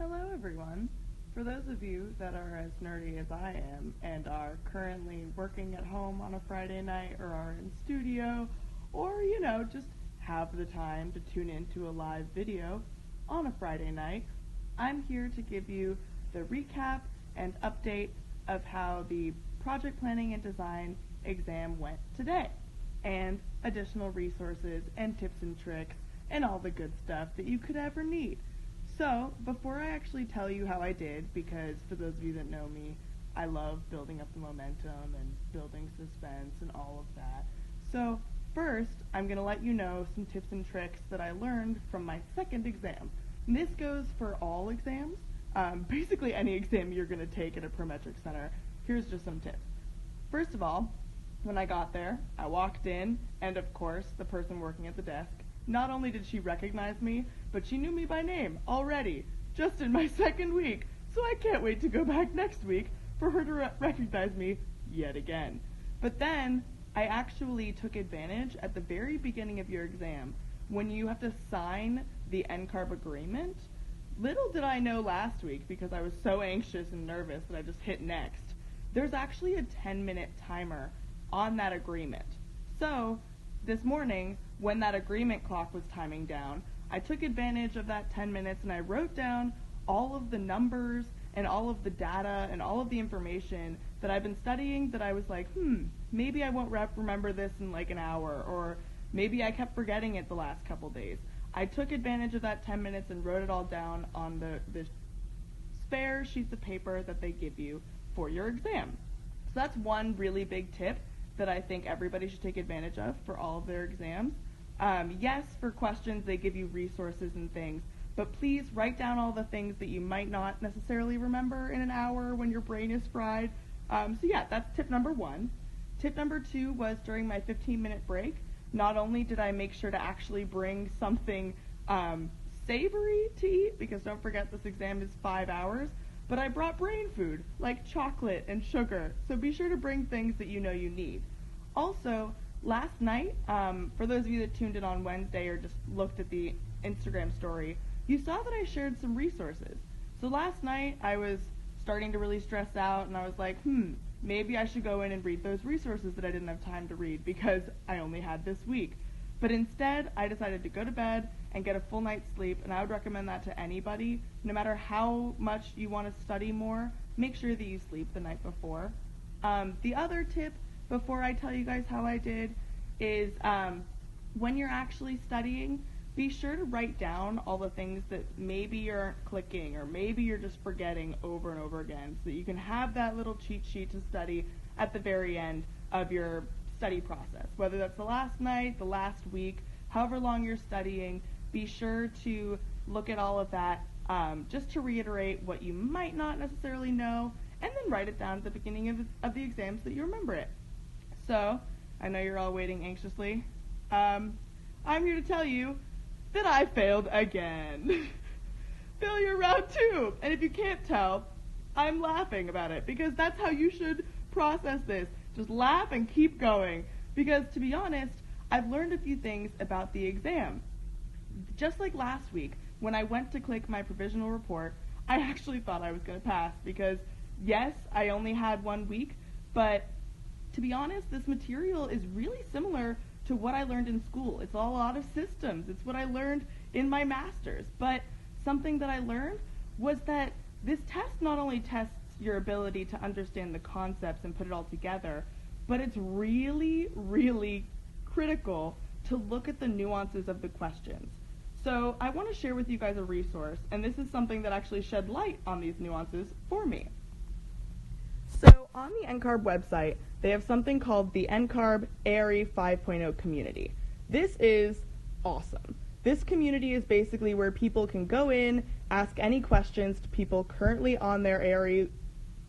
Hello everyone. For those of you that are as nerdy as I am and are currently working at home on a Friday night or are in studio or, just have the time to tune into a live video on a Friday night, I'm here to give you the recap and update of how the project planning and design exam went today, and additional resources and tips and tricks and all the good stuff that you could ever need. So, before I actually tell you how I did, because for those of you that know me, I love building up the momentum and building suspense and all of that. So, first, I'm going to let you know some tips and tricks that I learned from my second exam. And this goes for all exams, basically any exam you're going to take at a Prometric Center. Here's just some tips. First of all, when I got there, I walked in, and of course, the person working at the desk, not only did she recognize me, but she knew me by name already, just in my second week, so I can't wait to go back next week for her to recognize me yet again. But then, I actually took advantage at the very beginning of your exam, when you have to sign the NCARB agreement. Little did I know last week, because I was so anxious and nervous that I just hit next, there's actually a 10-minute timer on that agreement. So, this morning, when that agreement clock was timing down, I took advantage of that 10 minutes and I wrote down all of the numbers and all of the data and all of the information that I've been studying that I was like, maybe I won't remember this in like an hour, or maybe I kept forgetting it the last couple days. I took advantage of that 10 minutes and wrote it all down on the spare sheets of paper that they give you for your exam. So that's one really big tip that I think everybody should take advantage of for all of their exams. Yes, for questions, they give you resources and things, but please write down all the things that you might not necessarily remember in an hour when your brain is fried. So yeah, that's tip number one. Tip number two was during my 15-minute break, not only did I make sure to actually bring something savory to eat, because don't forget this exam is 5 hours, but I brought brain food, like chocolate and sugar, so be sure to bring things that you know you need. Also, last night, for those of you that tuned in on Wednesday or just looked at the Instagram story, you saw that I shared some resources. So last night, I was starting to really stress out, and I was like, maybe I should go in and read those resources that I didn't have time to read because I only had this week. But instead, I decided to go to bed and get a full night's sleep, and I would recommend that to anybody. No matter how much you want to study more, make sure that you sleep the night before. The other tip, before I tell you guys how I did, is when you're actually studying, be sure to write down all the things that maybe you're clicking or maybe you're just forgetting over and over again, so that you can have that little cheat sheet to study at the very end of your study process. Whether that's the last night, the last week, however long you're studying, be sure to look at all of that just to reiterate what you might not necessarily know, and then write it down at the beginning of the exam so that you remember it. So, I know you're all waiting anxiously. I'm here to tell you that I failed again. Failure round 2. And if you can't tell, I'm laughing about it, because that's how you should process this. Just laugh and keep going. Because to be honest, I've learned a few things about the exam. Just like last week, when I went to click my provisional report, I actually thought I was going to pass, because yes, I only had 1 week, but to be honest, this material is really similar to what I learned in school. It's all a lot of systems. It's what I learned in my master's. But something that I learned was that this test not only tests your ability to understand the concepts and put it all together, but it's really, really critical to look at the nuances of the questions. So I want to share with you guys a resource, and this is something that actually shed light on these nuances for me. So on the NCARB website, they have something called the NCARB ARE 5.0 community. This is awesome. This community is basically where people can go in, ask any questions to people currently on their ARE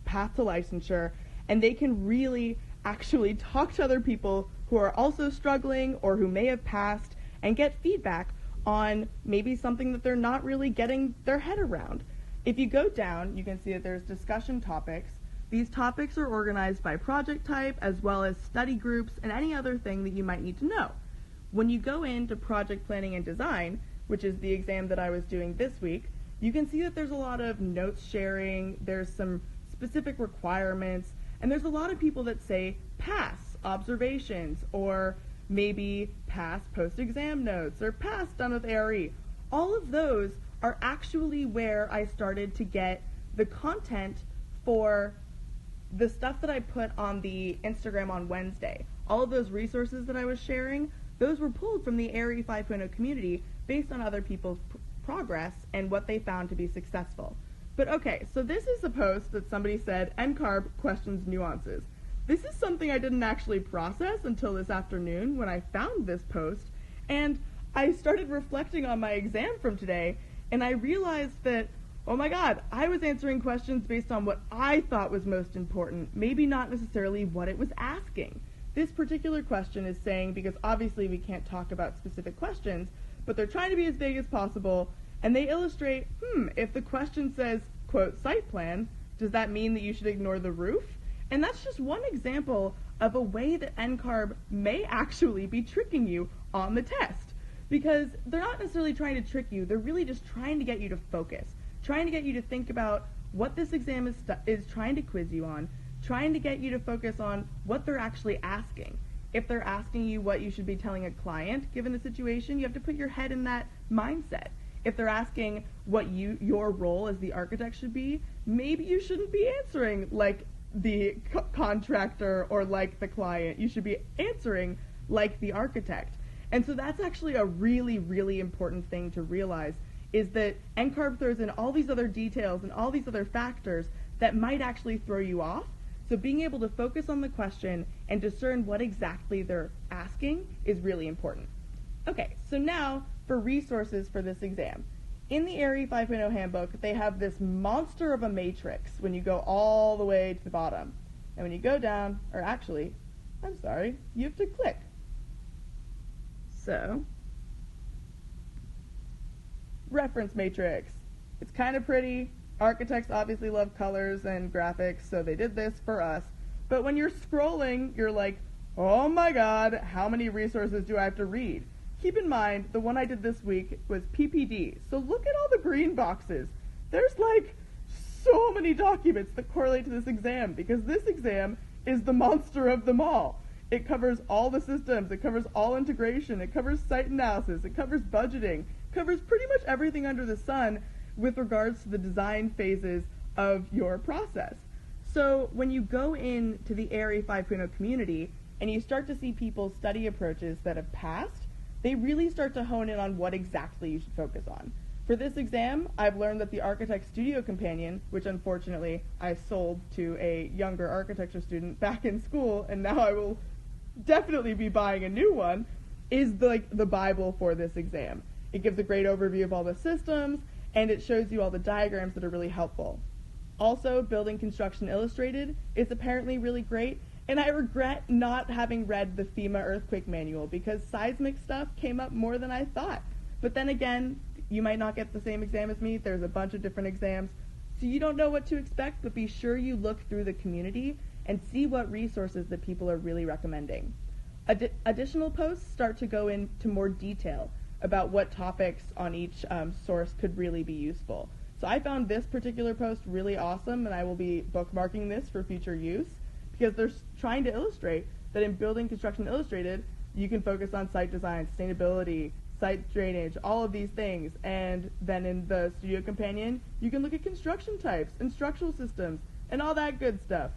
path to licensure, and they can really actually talk to other people who are also struggling or who may have passed and get feedback on maybe something that they're not really getting their head around. If you go down, you can see that there's discussion topics. These topics are organized by project type, as well as study groups and any other thing that you might need to know. When you go into project planning and design, which is the exam that I was doing this week, you can see that there's a lot of notes sharing, there's some specific requirements, and there's a lot of people that say pass observations, or maybe pass post-exam notes, or pass done with ARE. All of those are actually where I started to get the content for the stuff that I put on the Instagram on Wednesday. All of those resources that I was sharing, those were pulled from the ARE 5.0 community based on other people's progress and what they found to be successful. But okay, so this is a post that somebody said, NCARB questions nuances. This is something I didn't actually process until this afternoon when I found this post, and I started reflecting on my exam from today, and I realized that, oh my god, I was answering questions based on what I thought was most important, maybe not necessarily what it was asking. This particular question is saying, because obviously we can't talk about specific questions, but they're trying to be as vague as possible, and they illustrate, if the question says, quote, site plan, does that mean that you should ignore the roof? And that's just one example of a way that NCARB may actually be tricking you on the test. Because they're not necessarily trying to trick you, they're really just trying to get you to focus, trying to get you to think about what this exam is trying to quiz you on, trying to get you to focus on what they're actually asking. If they're asking you what you should be telling a client, given the situation, you have to put your head in that mindset. If they're asking what your role as the architect should be, maybe you shouldn't be answering like the contractor or like the client. You should be answering like the architect. And so that's actually a really, really important thing to realize, is that NCARB throws in all these other details and all these other factors that might actually throw you off. So being able to focus on the question and discern what exactly they're asking is really important. Okay, so now for resources for this exam. In the ARE 5.0 handbook, they have this monster of a matrix when you go all the way to the bottom. And when you go down, or actually, I'm sorry, you have to click. So, reference matrix. It's kind of pretty. Architects obviously love colors and graphics, so they did this for us. But when you're scrolling, you're like, oh my god, how many resources do I have to read? Keep in mind, the one I did this week was PPD. So look at all the green boxes. There's like so many documents that correlate to this exam, because this exam is the monster of them all. It covers all the systems, it covers all integration, it covers site analysis, it covers budgeting, it covers pretty much everything under the sun with regards to the design phases of your process. So when you go into the ARE 5.0 community and you start to see people's study approaches that have passed, they really start to hone in on what exactly you should focus on. For this exam, I've learned that the Architect Studio Companion, which unfortunately I sold to a younger architecture student back in school, and now I will definitely be buying a new one, is the Bible for this exam. It gives a great overview of all the systems, and it shows you all the diagrams that are really helpful. Also, Building Construction Illustrated is apparently really great, and I regret not having read the FEMA earthquake manual because seismic stuff came up more than I thought. But then again, you might not get the same exam as me. There's a bunch of different exams, so you don't know what to expect, but be sure you look through the community and see what resources that people are really recommending. Additional posts start to go into more detail about what topics on each source could really be useful. So I found this particular post really awesome, and I will be bookmarking this for future use, because they're trying to illustrate that in Building Construction Illustrated, you can focus on site design, sustainability, site drainage, all of these things, and then in the Studio Companion, you can look at construction types and structural systems and all that good stuff.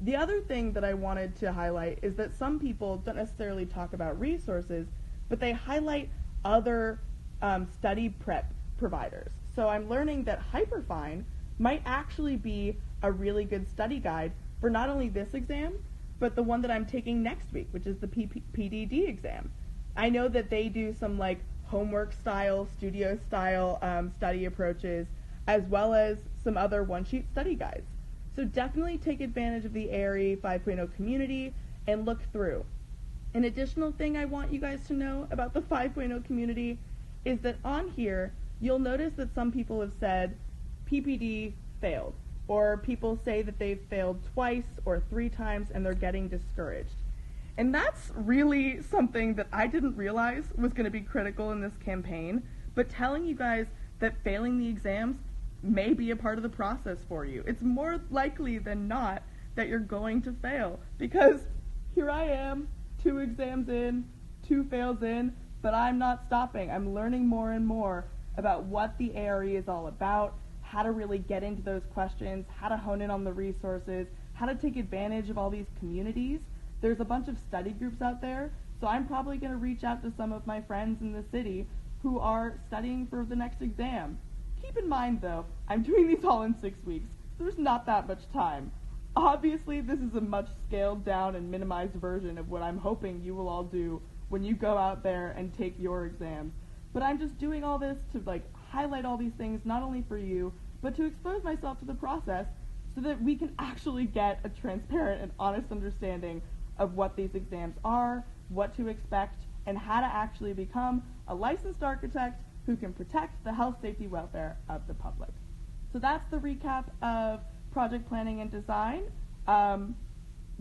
The other thing that I wanted to highlight is that some people don't necessarily talk about resources, but they highlight other study prep providers. So I'm learning that Hyperfine might actually be a really good study guide for not only this exam, but the one that I'm taking next week, which is the PDD exam. I know that they do some like homework style, studio style study approaches, as well as some other one-sheet study guides. So definitely take advantage of the ARE 5.0 community and look through. An additional thing I want you guys to know about the 5.0 community is that on here, you'll notice that some people have said PPD failed, or people say that they've failed twice or 3 times and they're getting discouraged. And that's really something that I didn't realize was going to be critical in this campaign, but telling you guys that failing the exams may be a part of the process for you. It's more likely than not that you're going to fail, because here I am, 2 exams in, 2 fails in, but I'm not stopping. I'm learning more and more about what the area is all about, how to really get into those questions, how to hone in on the resources, how to take advantage of all these communities. There's a bunch of study groups out there, so I'm probably going to reach out to some of my friends in the city who are studying for the next exam. Keep in mind, though, I'm doing these all in 6 weeks, so there's not that much time. Obviously, this is a much scaled down and minimized version of what I'm hoping you will all do when you go out there and take your exams. But I'm just doing all this to highlight all these things, not only for you, but to expose myself to the process so that we can actually get a transparent and honest understanding of what these exams are, what to expect, and how to actually become a licensed architect who can protect the health, safety, welfare of the public. So that's the recap of project planning and design.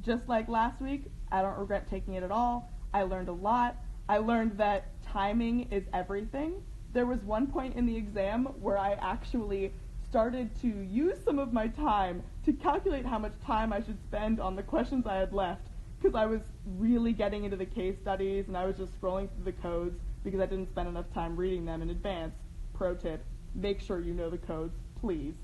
Just like last week, I don't regret taking it at all. I learned a lot. I learned that timing is everything. There was one point in the exam where I actually started to use some of my time to calculate how much time I should spend on the questions I had left, because I was really getting into the case studies and I was just scrolling through the codes because I didn't spend enough time reading them in advance. Pro tip, make sure you know the codes, please.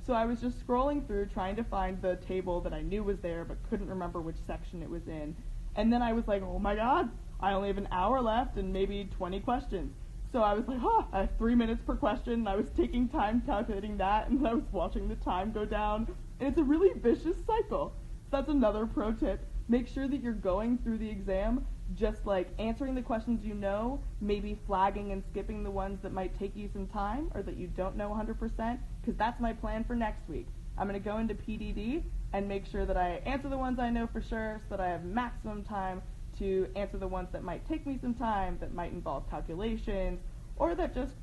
So I was just scrolling through trying to find the table that I knew was there but couldn't remember which section it was in. And then I was like, oh my god, I only have an hour left and maybe 20 questions. So I was like, I have 3 minutes per question, and I was taking time calculating that, and I was watching the time go down, and it's a really vicious cycle. So that's another pro tip. Make sure that you're going through the exam just answering the questions you know, maybe flagging and skipping the ones that might take you some time or that you don't know 100%, because that's my plan for next week. I'm going to go into PDD and make sure that I answer the ones I know for sure so that I have maximum time to answer the ones that might take me some time, that might involve calculations, or that just,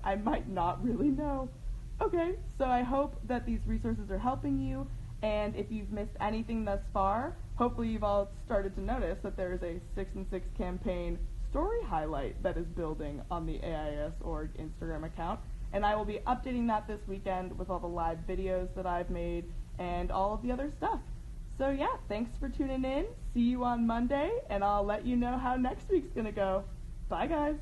I might not really know. Okay, so I hope that these resources are helping you, and if you've missed anything thus far, hopefully you've all started to notice that there is a 6 and 6 campaign story highlight that is building on the AIS.org Instagram account, and I will be updating that this weekend with all the live videos that I've made and all of the other stuff. So yeah, thanks for tuning in. See you on Monday, and I'll let you know how next week's gonna go. Bye guys!